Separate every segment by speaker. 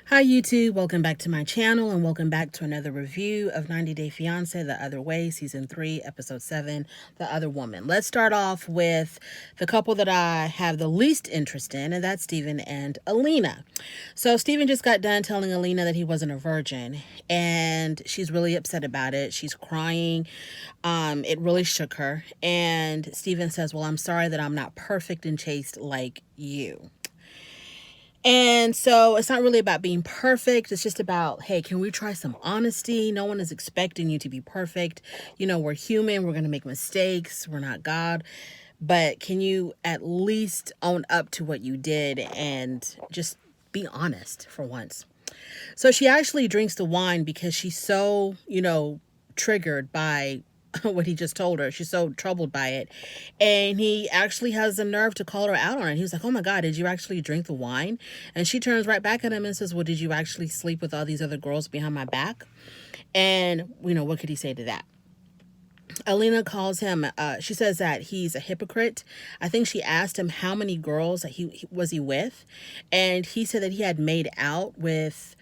Speaker 1: Hi YouTube, welcome back to my channel and welcome back to another review of 90 Day Fiancé The Other Way, Season 3, Episode 7, The Other Woman. Let's start off with the couple that I have the least interest in, and that's Steven and Elena. So Steven just got done telling Elena that he wasn't a virgin, and she's really upset about it. She's crying. It really shook her, and Steven says, well, I'm sorry that I'm not perfect and chaste like you. And so it's not really about being perfect. It's just about, hey, can we try some honesty? No one is expecting you to be perfect. You know, we're human. We're going to make mistakes. We're not God. But can you at least own up to what you did and just be honest for once? So she actually drinks the wine because she's so, triggered by what he just told her. She's so troubled by it. And he actually has the nerve to call her out on it. He was like, oh my God, did you actually drink the wine? And she turns right back at him and says, well, did you actually sleep with all these other girls behind my back? And, what could he say to that? Elena calls him, she says that he's a hypocrite. I think she asked him how many girls that he was with. And he said that he had made out with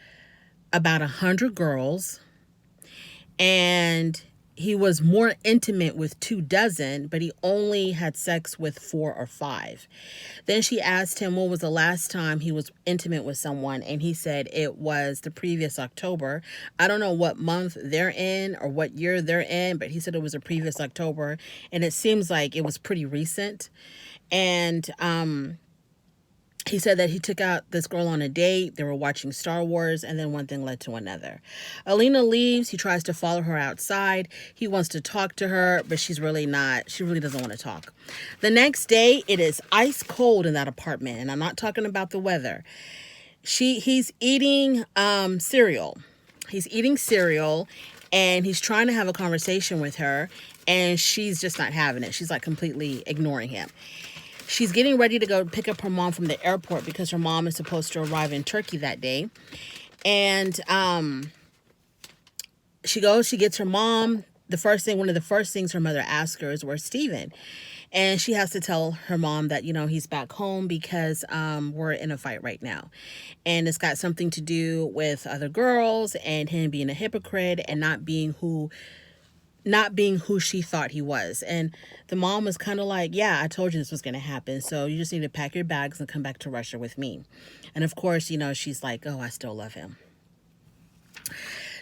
Speaker 1: about 100 girls. And he was more intimate with 24, but he only had sex with 4 or 5. Then she asked him when was the last time he was intimate with someone, and he said it was the previous October. I don't know what month they're in or what year they're in, but he said it was the previous October, and it seems like it was pretty recent. And he said that he took out this girl on a date. They were watching Star Wars, and then one thing led to another. Elena leaves. He tries to follow her outside. He wants to talk to her, but she's really not. She really doesn't want to talk. The next day, it is ice cold in that apartment, and I'm not talking about the weather. He's eating cereal. He's eating cereal, and he's trying to have a conversation with her, and she's just not having it. She's like completely ignoring him. She's getting ready to go pick up her mom from the airport because her mom is supposed to arrive in Turkey that day. And she gets her mom. One of the first things her mother asks her is, where's Steven? And she has to tell her mom that, he's back home because we're in a fight right now. And it's got something to do with other girls and him being a hypocrite and not being who she thought he was. And the mom was kind of like, yeah, I told you this was going to happen. So you just need to pack your bags and come back to Russia with me. And of course, she's like, oh, I still love him.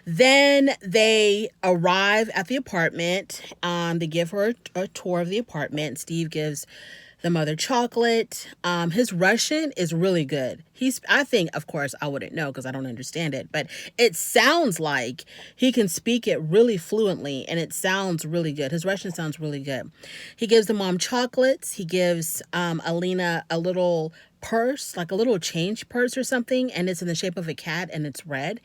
Speaker 1: Then they arrive at the apartment. They give her a tour of the apartment. Steve gives the mother chocolate. His Russian is really good. I think, of course, I wouldn't know because I don't understand it, but it sounds like he can speak it really fluently and it sounds really good. His Russian sounds really good. He gives the mom chocolates. He gives Elena a little purse, like a little change purse or something, and it's in the shape of a cat and it's red.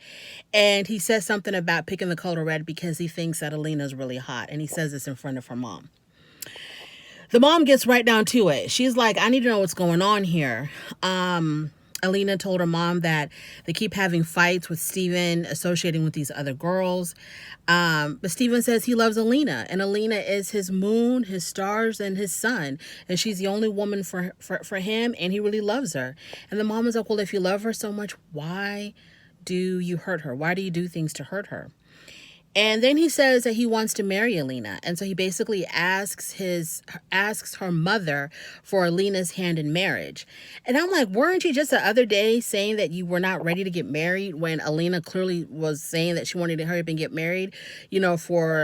Speaker 1: And he says something about picking the color red because he thinks that Elena's really hot, and he says this in front of her mom. The mom gets right down to it. She's like, I need to know what's going on here. Elena told her mom that they keep having fights with Steven associating with these other girls. But Steven says he loves Elena, and Elena is his moon, his stars, and his sun. And she's the only woman for him, and he really loves her. And the mom is like, well, if you love her so much, why do you hurt her? Why do you do things to hurt her? And then he says that he wants to marry Elena. And so he basically asks her mother for Elena's hand in marriage. And I'm like, weren't you just the other day saying that you were not ready to get married when Elena clearly was saying that she wanted to hurry up and get married, to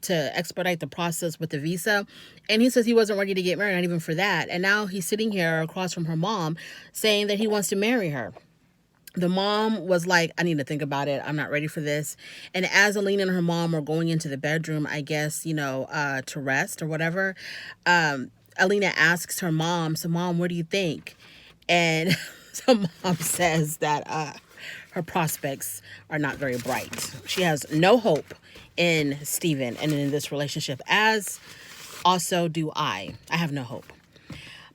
Speaker 1: expedite the process with the visa? And he says he wasn't ready to get married, not even for that. And now he's sitting here across from her mom saying that he wants to marry her. The mom was like, I need to think about it. I'm not ready for this. And as Elena and her mom were going into the bedroom, I guess, to rest or whatever, Elena asks her mom, so Mom, what do you think? And so Mom says that her prospects are not very bright. She has no hope in Steven and in this relationship, as also do I. I have no hope.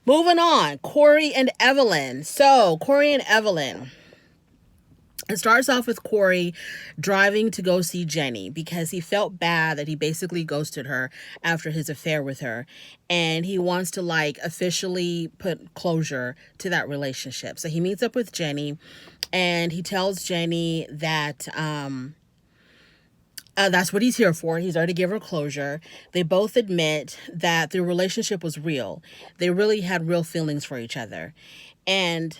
Speaker 1: Moving on, Corey and Evelyn. So Corey and Evelyn. It starts off with Corey driving to go see Jenny because he felt bad that he basically ghosted her after his affair with her. And he wants to like officially put closure to that relationship. So he meets up with Jenny and he tells Jenny that that's what he's here for. He's already given her closure. They both admit that their relationship was real. They really had real feelings for each other. And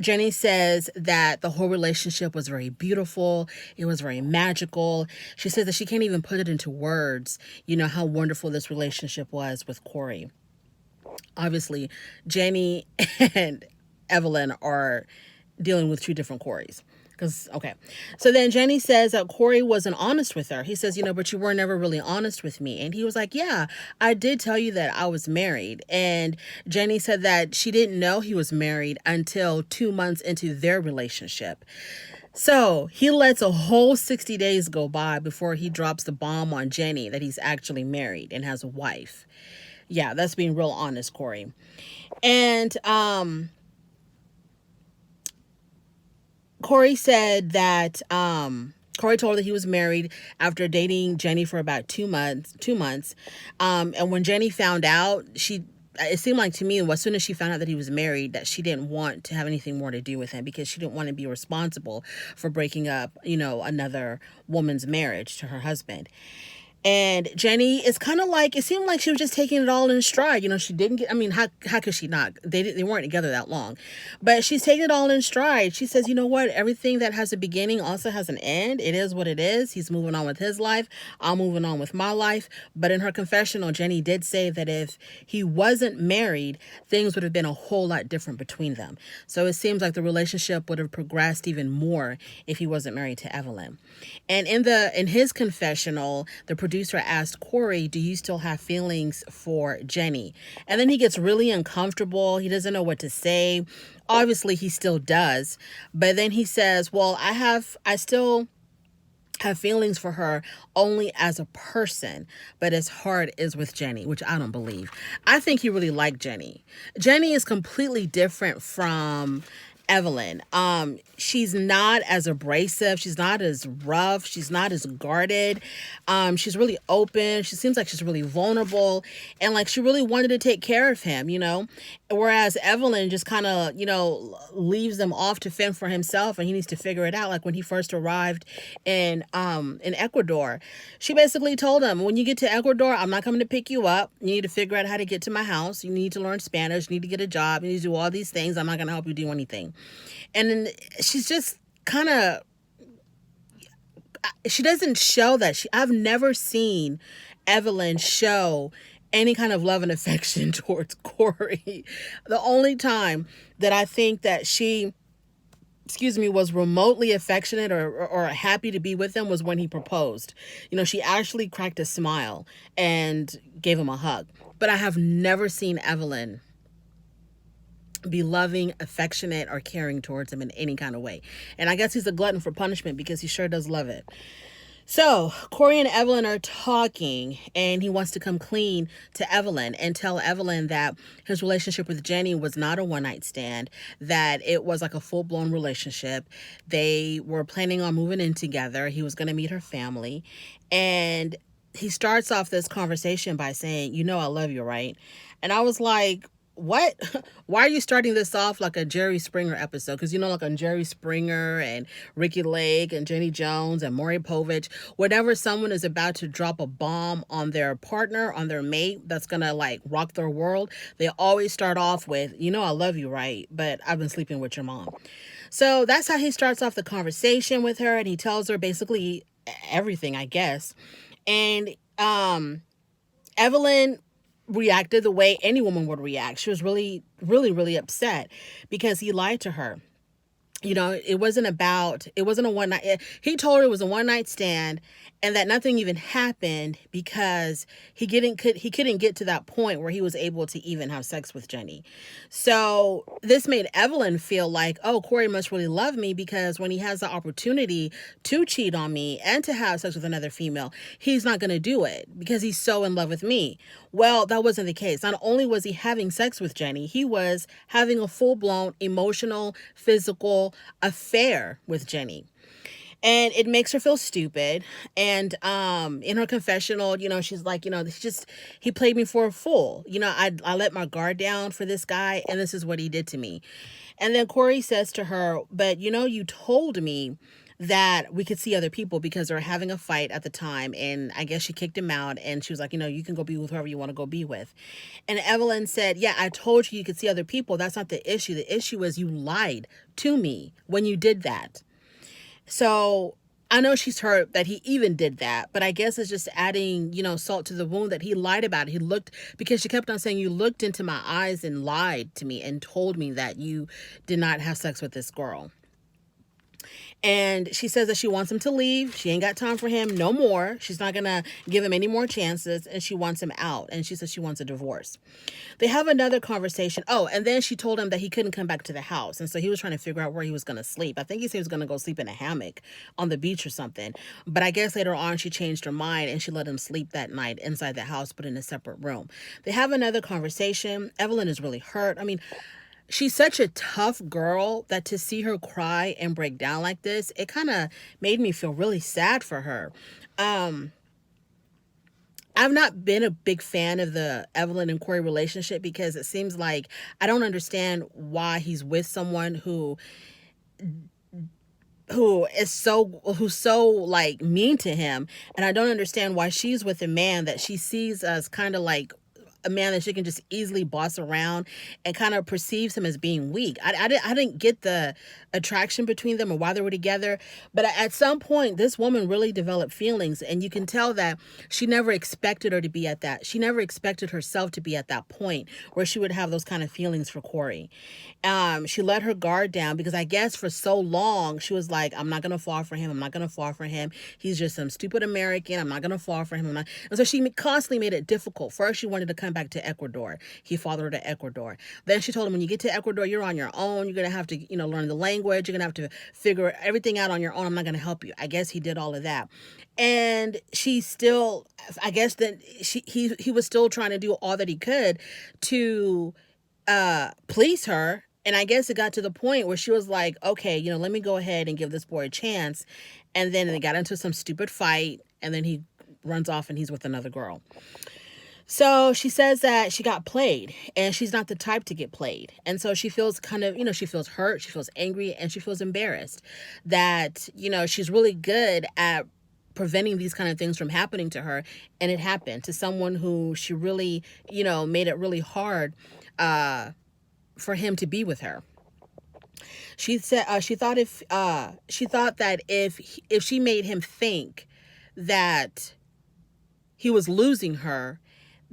Speaker 1: Jenny says that the whole relationship was very beautiful. It was very magical. She says that she can't even put it into words, how wonderful this relationship was with Corey. Obviously, Jenny and Evelyn are dealing with two different Coreys. So then Jenny says that Corey wasn't honest with her. He says, but you were never really honest with me. And he was like, yeah, I did tell you that I was married. And Jenny said that she didn't know he was married until 2 months into their relationship. So he lets a whole 60 days go by before he drops the bomb on Jenny that he's actually married and has a wife. Yeah, that's being real honest, Corey. And Corey said that Corey told her that he was married after dating Jenny for about 2 months. And when Jenny found out, it seemed like to me, as soon as she found out that he was married, that she didn't want to have anything more to do with him because she didn't want to be responsible for breaking up, another woman's marriage to her husband. And Jenny is kind of like, it seemed like she was just taking it all in stride. She didn't get, how could she not? They weren't together that long. But she's taking it all in stride. She says, you know what? Everything that has a beginning also has an end. It is what it is. He's moving on with his life. I'm moving on with my life. But in her confessional, Jenny did say that if he wasn't married, things would have been a whole lot different between them. So it seems like the relationship would have progressed even more if he wasn't married to Evelyn. And in his confessional, the producer asked Corey, do you still have feelings for Jenny? And then he gets really uncomfortable. He doesn't know what to say. Obviously, he still does. But then he says, well, I still have feelings for her only as a person, but his heart is with Jenny, which I don't believe. I think he really liked Jenny. Jenny is completely different from Evelyn. She's not as abrasive. She's not as rough. She's not as guarded. She's really open. She seems like she's really vulnerable and like she really wanted to take care of him, whereas Evelyn just kind of, leaves them off to fend for himself and he needs to figure it out. Like when he first arrived in Ecuador, she basically told him, when you get to Ecuador, I'm not coming to pick you up. You need to figure out how to get to my house. You need to learn Spanish. You need to get a job. You need to do all these things. I'm not going to help you do anything. And then she's just kind of, she doesn't show that. I've never seen Evelyn show any kind of love and affection towards Corey. The only time that I think that she, was remotely affectionate or happy to be with him was when he proposed. She actually cracked a smile and gave him a hug. But I have never seen Evelyn be loving, affectionate, or caring towards him in any kind of way. And I guess he's a glutton for punishment because he sure does love it. So Corey and Evelyn are talking and he wants to come clean to Evelyn and tell Evelyn that his relationship with Jenny was not a one-night stand, that it was like a full-blown relationship. They were planning on moving in together. He was going to meet her family. And he starts off this conversation by saying, I love you, right? And I was like, what? Why are you starting this off like a Jerry Springer episode? Because, like on Jerry Springer and Ricky Lake and Jenny Jones and Maury Povich, whenever someone is about to drop a bomb on their partner, on their mate, that's going to like rock their world, they always start off with, I love you, right? But I've been sleeping with your mom. So that's how he starts off the conversation with her. And he tells her basically everything, I guess. And Evelyn reacted the way any woman would react. She was really, really, really upset because he lied to her. It wasn't a one night. He told her it was a one night stand and that nothing even happened because he couldn't get to that point where he was able to even have sex with Jenny. So this made Evelyn feel like, oh, Corey must really love me because when he has the opportunity to cheat on me and to have sex with another female, he's not going to do it because he's so in love with me. Well, that wasn't the case. Not only was he having sex with Jenny, he was having a full-blown emotional, physical, affair with Jenny. And it makes her feel stupid. And in her confessional, she's like, he played me for a fool. I let my guard down for this guy, and this is what he did to me. And then Corey says to her, but you told me that we could see other people because they were having a fight at the time, and I guess she kicked him out, and she was like, you can go be with whoever you want to go be with. And Evelyn said, yeah, I told you could see other people. That's not the issue. The issue is you lied to me when you did that. So I know she's hurt that he even did that, but I guess it's just adding, salt to the wound that he lied about it. Because she kept on saying, you looked into my eyes and lied to me and told me that you did not have sex with this girl. And she says that she wants him to leave. She ain't got time for him no more. She's not going to give him any more chances, and she wants him out. And she says she wants a divorce. They have another conversation. Oh, and then she told him that he couldn't come back to the house. And so he was trying to figure out where he was going to sleep. I think he said he was going to go sleep in a hammock on the beach or something. But I guess later on she changed her mind and she let him sleep that night inside the house, but in a separate room. They have another conversation. Evelyn is really hurt. I mean, she's such a tough girl that to see her cry and break down like this, it kind of made me feel really sad for her. I've not been a big fan of the Evelyn and Corey relationship because it seems like I don't understand why he's with someone who's so like mean to him, and I don't understand why she's with a man that she sees as kind of like a man that she can just easily boss around and kind of perceives him as being weak. I didn't get the attraction between them or why they were together. But at some point, this woman really developed feelings, and you can tell that she never expected her to be at that. She never expected herself to be at that point where she would have those kind of feelings for Corey. She let her guard down because I guess for so long she was like, I'm not going to fall for him. I'm not going to fall for him. He's just some stupid American. I'm not going to fall for him. And so she constantly made it difficult. First, she wanted to come back to Ecuador. He followed her to Ecuador. Then she told him, when you get to Ecuador, you're on your own. You're going to have to, learn the language. You're going to have to figure everything out on your own. I'm not going to help you. I guess he did all of that. And she still, I guess that he was still trying to do all that he could to please her. And I guess it got to the point where she was like, okay, let me go ahead and give this boy a chance. And then they got into some stupid fight, and then he runs off and he's with another girl. So she says that she got played, and she's not the type to get played. And so she feels kind of, she feels hurt, she feels angry, and she feels embarrassed that, she's really good at preventing these kind of things from happening to her. And it happened to someone who she really, made it really hard for him to be with her. She said she thought that if she made him think that he was losing her,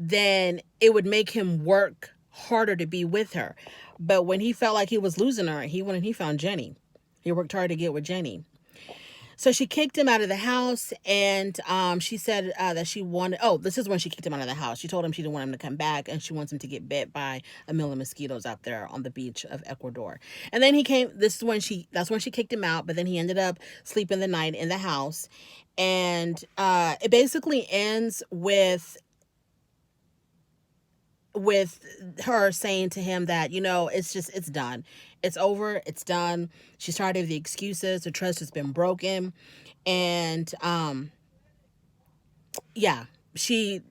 Speaker 1: then it would make him work harder to be with her. But when he felt like he was losing her, he went and he found Jenny. He worked hard to get with Jenny. So she kicked him out of the house, and she said that she wanted... Oh, this is when she kicked him out of the house. She told him she didn't want him to come back, and she wants him to get bit by a million mosquitoes out there on the beach of Ecuador. And then he came... That's when she kicked him out, but then he ended up sleeping the night in the house. And it basically ends with her saying to him that, it's done. It's over. It's done. She's tired of the excuses. The trust has been broken. And, yeah, he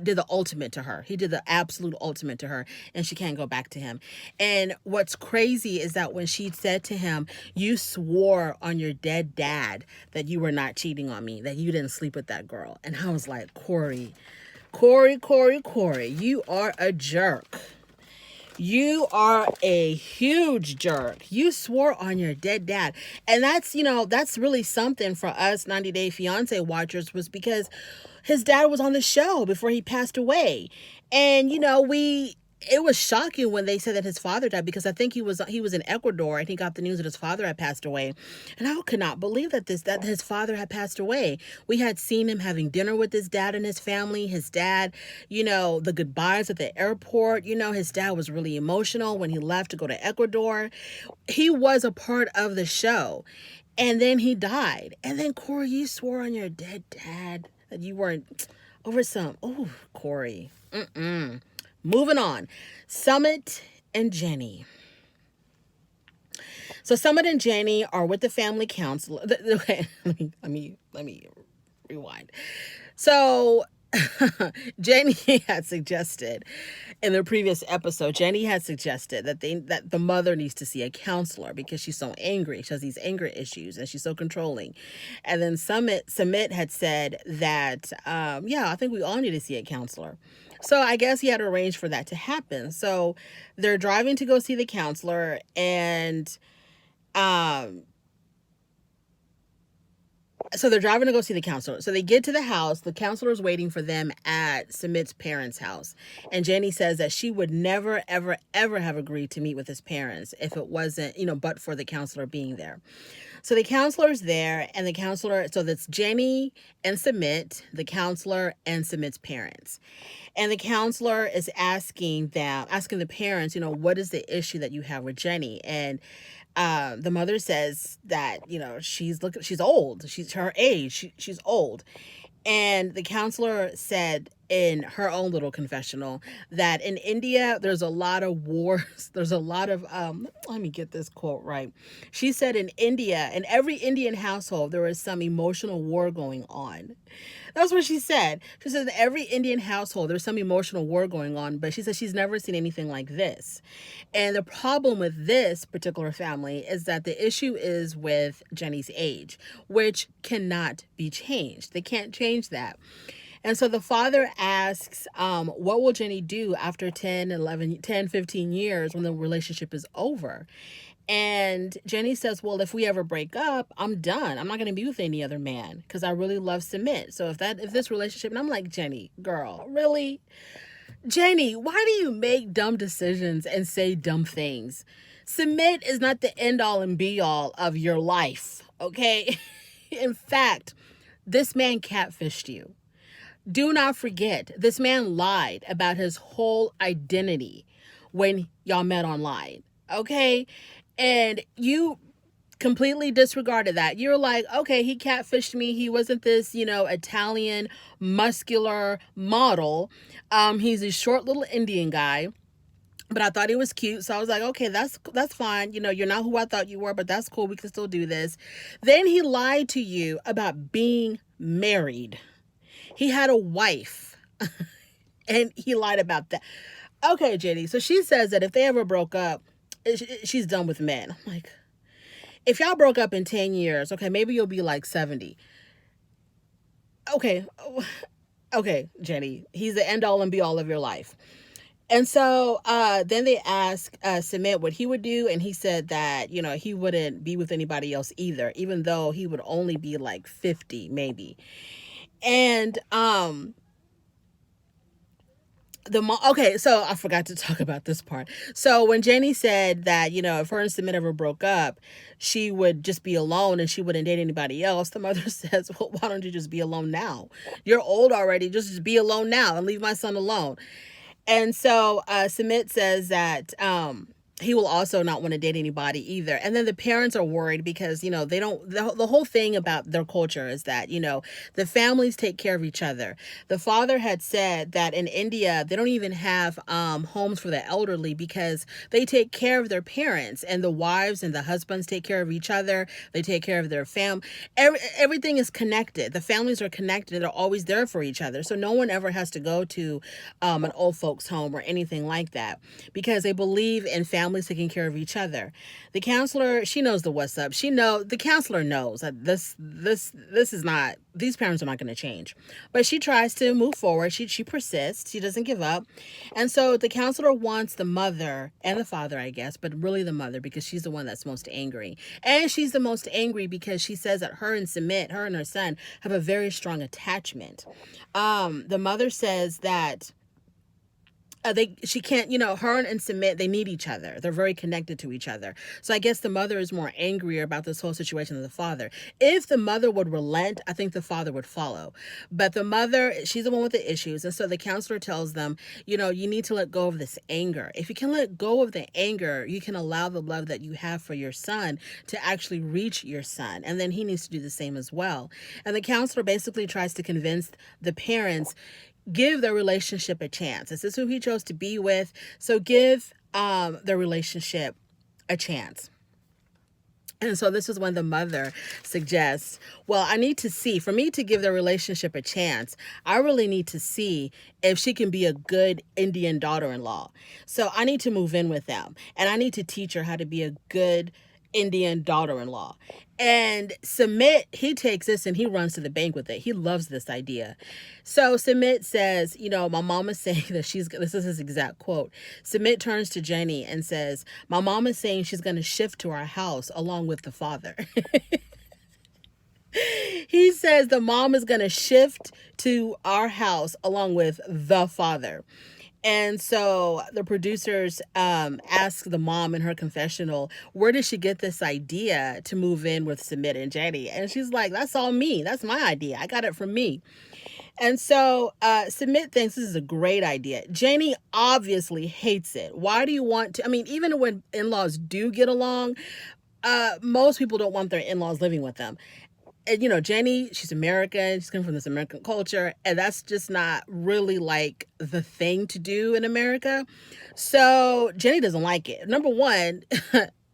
Speaker 1: did the ultimate to her. He did the absolute ultimate to her, and she can't go back to him. And what's crazy is that when she said to him, you swore on your dead dad that you were not cheating on me, that you didn't sleep with that girl. And I was like, Corey, you are a jerk. You are a huge jerk. You swore on your dead dad. And that's really something for us 90 Day Fiancé watchers, was because his dad was on the show before he passed away. And, it was shocking when they said that his father died, because I think he was in Ecuador and he got the news that his father had passed away. And I could not believe that his father had passed away. We had seen him having dinner with his dad and his family. His dad, the goodbyes at the airport, his dad was really emotional when he left to go to Ecuador. He was a part of the show. And then he died. And then, Corey, you swore on your dead dad that you weren't over some... Oh, Corey. Moving on. Summit and Jenny. So Summit and Jenny are with the family counselor. Okay, let me rewind. So Jenny had suggested in the previous episode, Jenny had suggested that the mother needs to see a counselor because she's so angry. She has these anger issues and she's so controlling. And then Summit had said that yeah, I think we all need to see a counselor. So I guess he had arranged for that to happen. So they're driving to go see the counselor, and um so they're driving to go see the counselor. So they get to the house. The counselor's waiting for them at Summit's parents' house. And Jenny says that she would never, ever, ever have agreed to meet with his parents if it wasn't, but for the counselor being there. So the counselor's there, and the counselor, so that's Jenny and Summit, the counselor and Summit's parents. And the counselor is asking the parents, what is the issue that you have with Jenny? And the mother says that she's old, she's her age, she's old. And the counselor said in her own little confessional that in India there's a lot of wars. There's a lot of let me get this quote right. She said in India, in every Indian household there is some emotional war going on. That's what she said. She said in every Indian household there's some emotional war going on, but she said she's never seen anything like this. And the problem with this particular family is that the issue is with Jenny's age, which cannot be changed. They can't change that. And so the father asks, what will Jenny do after 15 years when the relationship is over? And Jenny says, well, if we ever break up, I'm done. I'm not going to be with any other man because I really love Sumit. So if this relationship, and I'm like, Jenny, girl, really? Jenny, why do you make dumb decisions and say dumb things? Sumit is not the end all and be all of your life, okay? In fact, this man catfished you. Do not forget, this man lied about his whole identity when y'all met online, okay? And you completely disregarded that. You're like, okay, he catfished me. He wasn't this, Italian, muscular model. He's a short little Indian guy. But I thought he was cute, so I was like, okay, that's fine. You're not who I thought you were, but that's cool. We can still do this. Then he lied to you about being married. He had a wife, and he lied about that. Okay, Jenny. So she says that if they ever broke up, she's done with men. I'm like, if y'all broke up in 10 years, okay, maybe you'll be like 70. Okay, Jenny. He's the end all and be all of your life. And so then they asked Sumit what he would do, and he said that, he wouldn't be with anybody else either, even though he would only be like 50, maybe. And okay, so I forgot to talk about this part. So when Jenny said that, if her and Sumit ever broke up, she would just be alone and she wouldn't date anybody else, the mother says, well, why don't you just be alone now? You're old already. Just be alone now and leave my son alone. And so Sumit says that he will also not want to date anybody either. And then the parents are worried because, they don't, the whole thing about their culture is that, the families take care of each other. The father had said that in India, they don't even have homes for the elderly because they take care of their parents, and the wives and the husbands take care of each other. They take care of their family. Everything is connected. The families are connected. They're always there for each other. So no one ever has to go to an old folks home or anything like that because they believe in families taking care of each other. The counselor, she knows the what's up. The counselor knows that this is not, these parents are not going to change. But she tries to move forward. She persists. She doesn't give up. And so the counselor wants the mother and the father, I guess, but really the mother because she's the one that's most angry. And she's the most angry because she says that her and her son have a very strong attachment. The mother says that she can't, her and Sumit, they need each other. They're very connected to each other. So I guess the mother is more angrier about this whole situation than the father. If the mother would relent, I think the father would follow. But the mother, she's the one with the issues. And so the counselor tells them, you need to let go of this anger. If you can let go of the anger, you can allow the love that you have for your son to actually reach your son. And then he needs to do the same as well. And the counselor basically tries to convince the parents, give their relationship a chance. This is who he chose to be with. So give their relationship a chance. And so this is when the mother suggests, well, I need to see, for me to give their relationship a chance, I really need to see if she can be a good Indian daughter-in-law. So I need to move in with them, and I need to teach her how to be a good Indian daughter-in-law. And Sumit, he takes this and he runs to the bank with it. He loves this idea. So Sumit says, my mom is saying that this is his exact quote. Sumit turns to Jenny and says, my mom is saying she's going to shift to our house along with the father. He says the mom is going to shift to our house along with the father. And so the producers ask the mom in her confessional, where did she get this idea to move in with Sumit and Jenny? And she's like, that's all me. That's my idea. I got it from me. And so Sumit thinks this is a great idea. Jenny obviously hates it. Why do you want to? I mean, even when in-laws do get along, most people don't want their in-laws living with them. And Jenny, she's American, she's coming from this American culture, and that's just not really like the thing to do in America. So Jenny doesn't like it. Number one,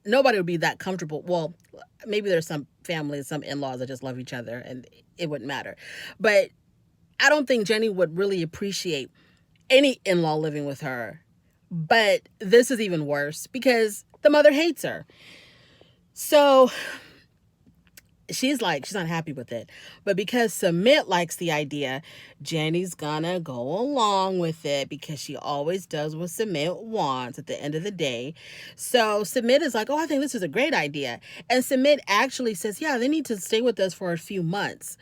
Speaker 1: nobody would be that comfortable. Well, maybe there's some families, some in-laws that just love each other and it wouldn't matter. But I don't think Jenny would really appreciate any in-law living with her. But this is even worse because the mother hates her. So she's not happy with it. But because Sumit likes the idea, Jenny's gonna go along with it because she always does what Sumit wants at the end of the day. So Sumit is like, oh, I think this is a great idea. And Sumit actually says, yeah, they need to stay with us for a few months.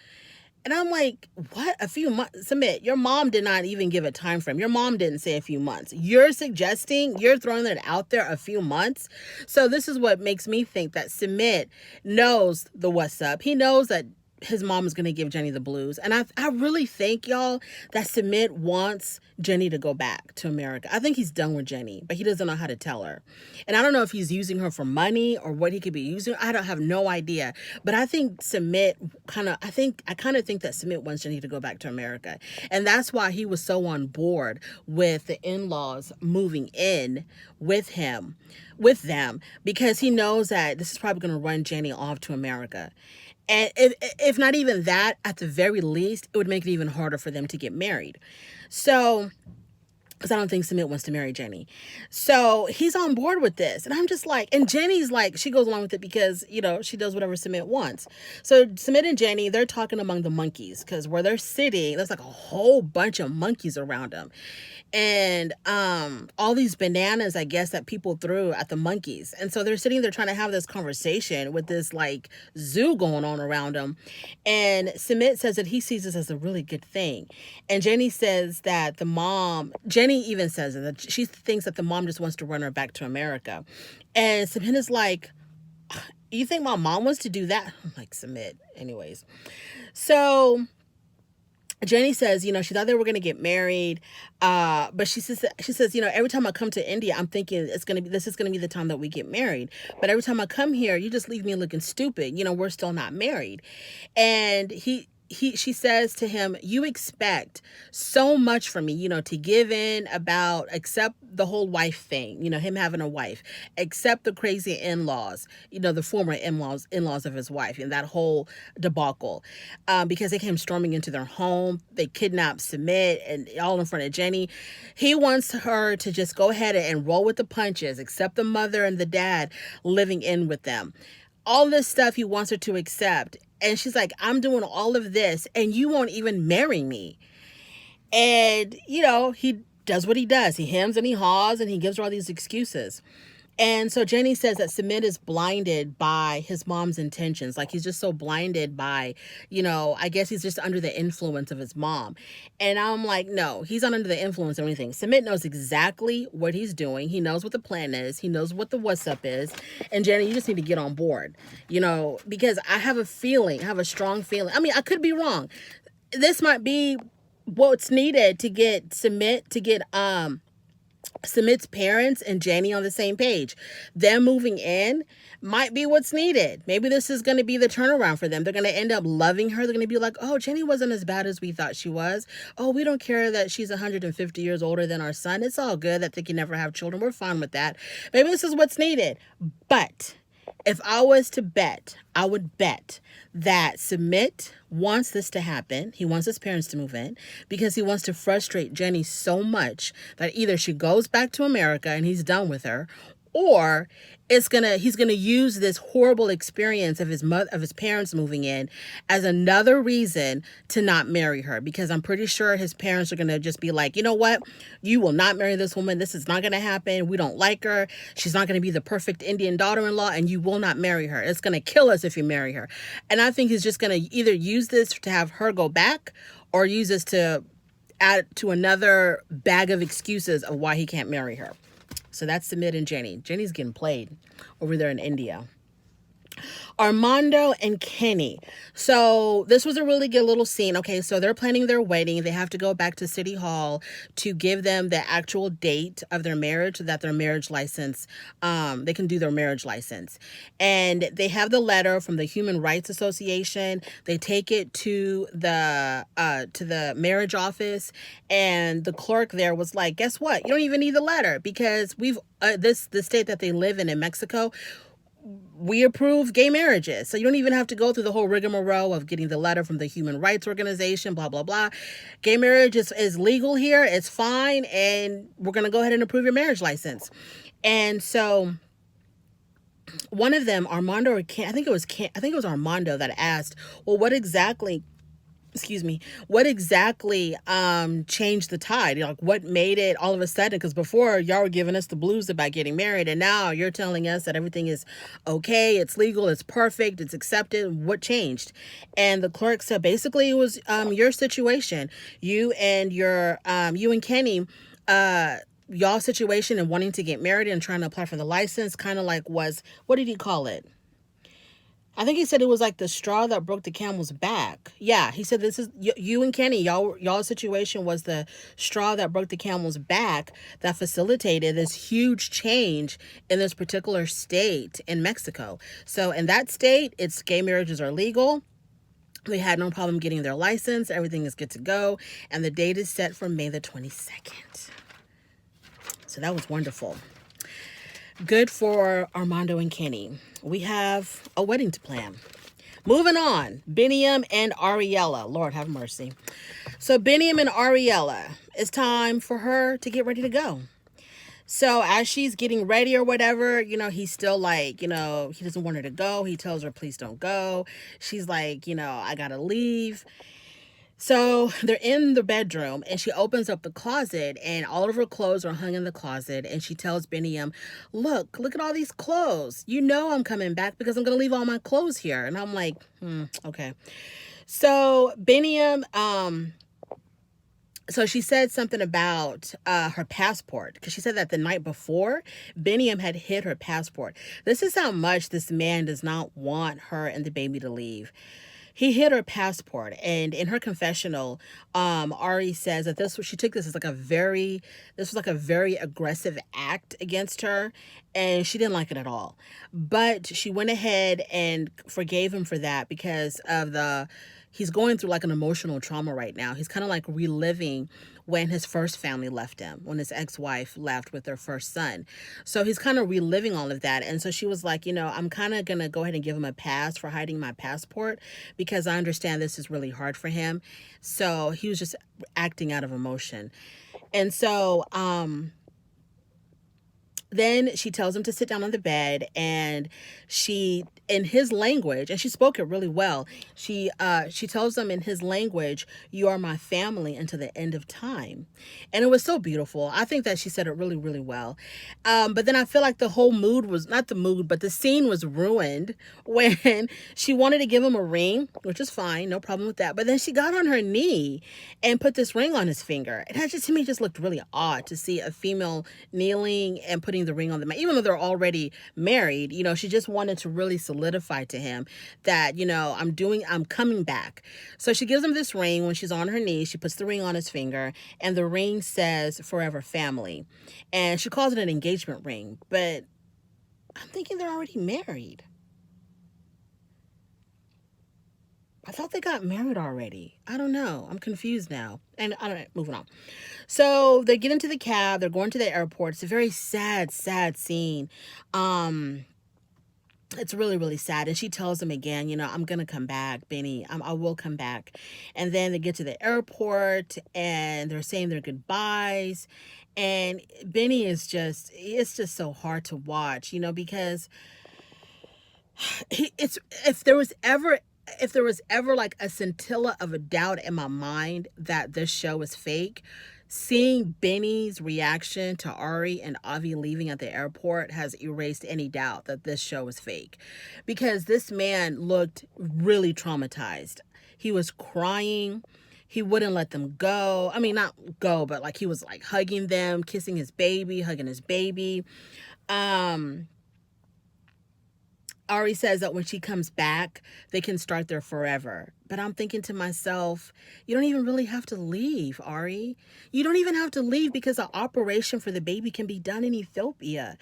Speaker 1: And I'm like, what? A few months? Sumit, your mom did not even give a time frame. Your mom didn't say a few months. You're throwing it out there, a few months. So this is what makes me think that Sumit knows the what's up. He knows that his mom is going to give Jenny the blues. And I really think, y'all, that Sumit wants Jenny to go back to America. I think he's done with Jenny, but he doesn't know how to tell her. And I don't know if he's using her for money or what he could be using. I don't have no idea. But I think Sumit I think that Sumit wants Jenny to go back to America. And that's why he was so on board with the in-laws moving in with them, because he knows that this is probably going to run Jenny off to America. And if not even that, at the very least, it would make it even harder for them to get married. So, because I don't think Sumit wants to marry Jenny. So he's on board with this. And I'm just like, and Jenny's like, she goes along with it because, she does whatever Sumit wants. So Sumit and Jenny, they're talking among the monkeys because where they're sitting, there's like a whole bunch of monkeys around them. And all these bananas, I guess, that people threw at the monkeys. And so they're sitting there trying to have this conversation with this like zoo going on around them. And Sumit says that he sees this as a really good thing. And Jenny says that Jenny even says that she thinks that the mom just wants to run her back to America. And Sumit is like, you think my mom wants to do that? I'm like, Sumit. Anyways. So Jenny says, she thought they were going to get married. But she says, every time I come to India, I'm thinking this is going to be the time that we get married. But every time I come here, you just leave me looking stupid. We're still not married. And she says to him, you expect so much from me, to give in accept the whole wife thing, him having a wife, accept the crazy in-laws, the former in-laws of his wife and that whole debacle, because they came storming into their home. They kidnapped Sumit and all in front of Jenny. He wants her to just go ahead and roll with the punches, accept the mother and the dad living in with them. All this stuff he wants her to accept. And she's like, I'm doing all of this and you won't even marry me. And, he does what he does. He hems and he haws and he gives her all these excuses. And so Jenny says that Sumit is blinded by his mom's intentions. Like he's just so blinded by, I guess he's just under the influence of his mom. And I'm like, no, he's not under the influence of anything. Sumit knows exactly what he's doing. He knows what the plan is. He knows what the what's up is. And Jenny, you just need to get on board, because I have a strong feeling. I mean, I could be wrong. This might be what's needed to get Sumit's parents and Jenny on the same page. Them moving in might be what's needed. Maybe this is going to be the turnaround for them. They're going to end up loving her. They're going to be like, oh, Jenny wasn't as bad as we thought she was. Oh, we don't care that she's 150 years older than our son. It's all good that they can never have children. We're fine with that. Maybe this is what's needed. But If I was to bet, I would bet that Submit wants this to happen. He wants his parents to move in because he wants to frustrate Jenny so much that either she goes back to America and he's done with her, or he's gonna use this horrible experience of his parents moving in as another reason to not marry her, because I'm pretty sure his parents are gonna just be like, you know what, you will not marry this woman, this is not gonna happen, we don't like her, she's not gonna be the perfect Indian daughter-in-law, and you will not marry her, it's gonna kill us if you marry her. And I think he's just gonna either use this to have her go back, or use this to add to another bag of excuses of why he can't marry her. So that's Submit and Jenny. Jenny's getting played over there in India. Armando and Kenny. So this was a really good little scene. Okay, so they're planning their wedding. They have to go back to City Hall to give them the actual date of their marriage so that their marriage license, they can do their marriage license. And they have the letter from the Human Rights Association. They take it to the marriage office, and the clerk there was like, guess what? You don't even need the letter, because we've the state that they live in Mexico, we approve gay marriages. So you don't even have to go through the whole rigmarole of getting the letter from the Human Rights Organization, blah, blah, blah. Gay marriage is legal here. It's fine. And we're going to go ahead and approve your marriage license. And so one of them, Armando or I think it was Armando that asked, well, what exactly changed the tide? Like, what made it all of a sudden? Because before, y'all were giving us the blues about getting married, and now you're telling us that everything is okay, it's legal, it's perfect, it's accepted. What changed? And the clerk said, basically, it was your situation. You and Kenny, y'all situation and wanting to get married and trying to apply for the license kind of like was, what did he call it? I think he said it was like the straw that broke the camel's back. Yeah, he said this is you and Kenny, y'all situation was the straw that broke the camel's back that facilitated this huge change in this particular state in Mexico. So in that state, it's gay marriages are legal. They had no problem getting their license. Everything is good to go. And the date is set for May the 22nd. So that was wonderful. Good for Armando and Kenny. We have a wedding to plan. Moving on, Biniam and Ariella. Lord have mercy. So Biniam and Ariella, it's time for her to get ready to go. So as she's getting ready or whatever, he's still like, he doesn't want her to go. He tells her, please don't go. She's like, I gotta leave. So they're in the bedroom, and she opens up the closet, and all of her clothes are hung in the closet. And she tells Biniam, look at all these clothes. I'm coming back because I'm going to leave all my clothes here. And I'm like, okay. So Biniam, so she said something about her passport, because she said that the night before, Biniam had hid her passport. This is how much this man does not want her and the baby to leave. He hid her passport, and in her confessional, Ari says that she took this as like a very aggressive act against her, and she didn't like it at all. But she went ahead and forgave him for that because of he's going through like an emotional trauma right now. He's kind of like reliving when his first family left him, when his ex-wife left with their first son. So he's kind of reliving all of that. And so she was like, I'm kind of going to go ahead and give him a pass for hiding my passport, because I understand this is really hard for him. So he was just acting out of emotion. And so, then she tells him to sit down on the bed, and she, in his language, and she spoke it really well, she tells him in his language, you are my family until the end of time. And it was so beautiful. I think that she said it really, really well. But then I feel like the whole mood was, not the mood, but the scene was ruined when she wanted to give him a ring, which is fine, no problem with that. But then she got on her knee and put this ring on his finger. And that just, to me, just looked really odd to see a female kneeling and putting the ring on the man, even though they're already married. She just wanted to really solidify to him that, I'm coming back. So she gives him this ring when she's on her knees. She puts the ring on his finger, and the ring says forever family. And she calls it an engagement ring, but I'm thinking they're already married. I thought they got married already. I don't know. I'm confused now. And I don't know. Moving on. So they get into the cab. They're going to the airport. It's a very sad, sad scene. It's really, really sad. And she tells him again, I'm going to come back, Benny. I will come back. And then they get to the airport and they're saying their goodbyes. And Benny it's just so hard to watch, because it's if there was ever like a scintilla of a doubt in my mind that this show is fake, seeing Benny's reaction to Ari and Avi leaving at the airport has erased any doubt that this show is fake. Because this man looked really traumatized. He was crying. He wouldn't let them go. I mean, not go, but like he was like hugging them, kissing his baby, hugging his baby. Ari says that when she comes back, they can start there forever. But I'm thinking to myself, you don't even really have to leave, Ari. You don't even have to leave because the operation for the baby can be done in Ethiopia.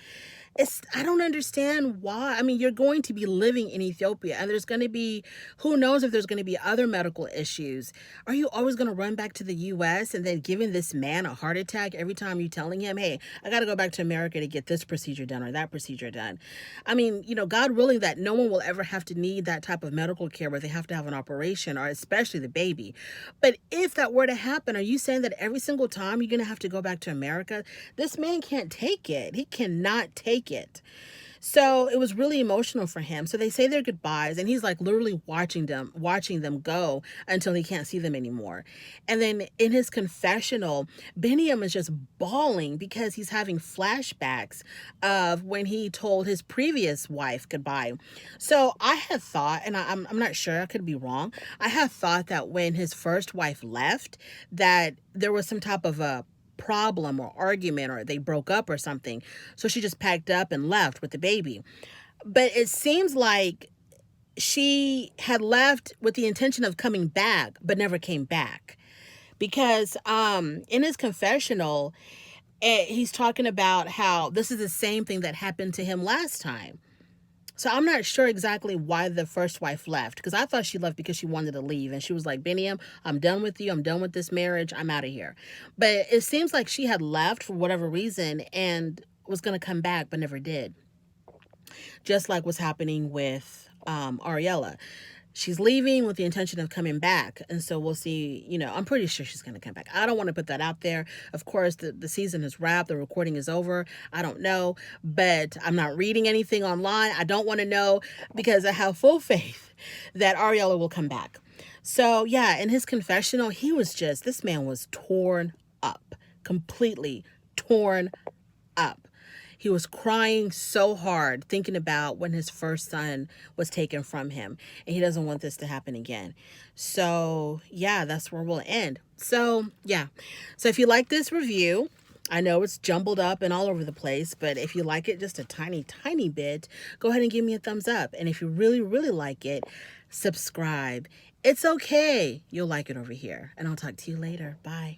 Speaker 1: I don't understand why. I mean, you're going to be living in Ethiopia and there's going to be, who knows if there's going to be other medical issues. Are you always going to run back to the US and then giving this man a heart attack every time you're telling him, hey, I got to go back to America to get this procedure done or that procedure done? I mean, God willing that no one will ever have to need that type of medical care where they have to have an operation, or especially the baby. But if that were to happen, are you saying that every single time you're going to have to go back to America? This man can't take it. He cannot take it. So it was really emotional for him. So they say their goodbyes and he's like literally watching them go until he can't see them anymore. And then in his confessional, Beniam is just bawling because he's having flashbacks of when he told his previous wife goodbye. So I had thought, and I'm not sure, I could be wrong, I had thought that when his first wife left, that there was some type of a problem or argument, or they broke up or something. So she just packed up and left with the baby. But it seems like she had left with the intention of coming back, but never came back. Because in his confessional, he's talking about how this is the same thing that happened to him last time. So I'm not sure exactly why the first wife left, because I thought she left because she wanted to leave. And she was like, Beniam, I'm done with you. I'm done with this marriage. I'm out of here. But it seems like she had left for whatever reason and was going to come back, but never did. Just like what's happening with Ariella. She's leaving with the intention of coming back. And so we'll see, I'm pretty sure she's going to come back. I don't want to put that out there. Of course, the season is wrapped. The recording is over. I don't know. But I'm not reading anything online. I don't want to know because I have full faith that Ariella will come back. So, yeah, in his confessional, this man was torn up. Completely torn up. He was crying so hard thinking about when his first son was taken from him. And he doesn't want this to happen again. So, yeah, that's where we'll end. So, yeah. So if you like this review, I know it's jumbled up and all over the place, but if you like it just a tiny, tiny bit, go ahead and give me a thumbs up. And if you really, really like it, subscribe. It's okay. You'll like it over here. And I'll talk to you later. Bye.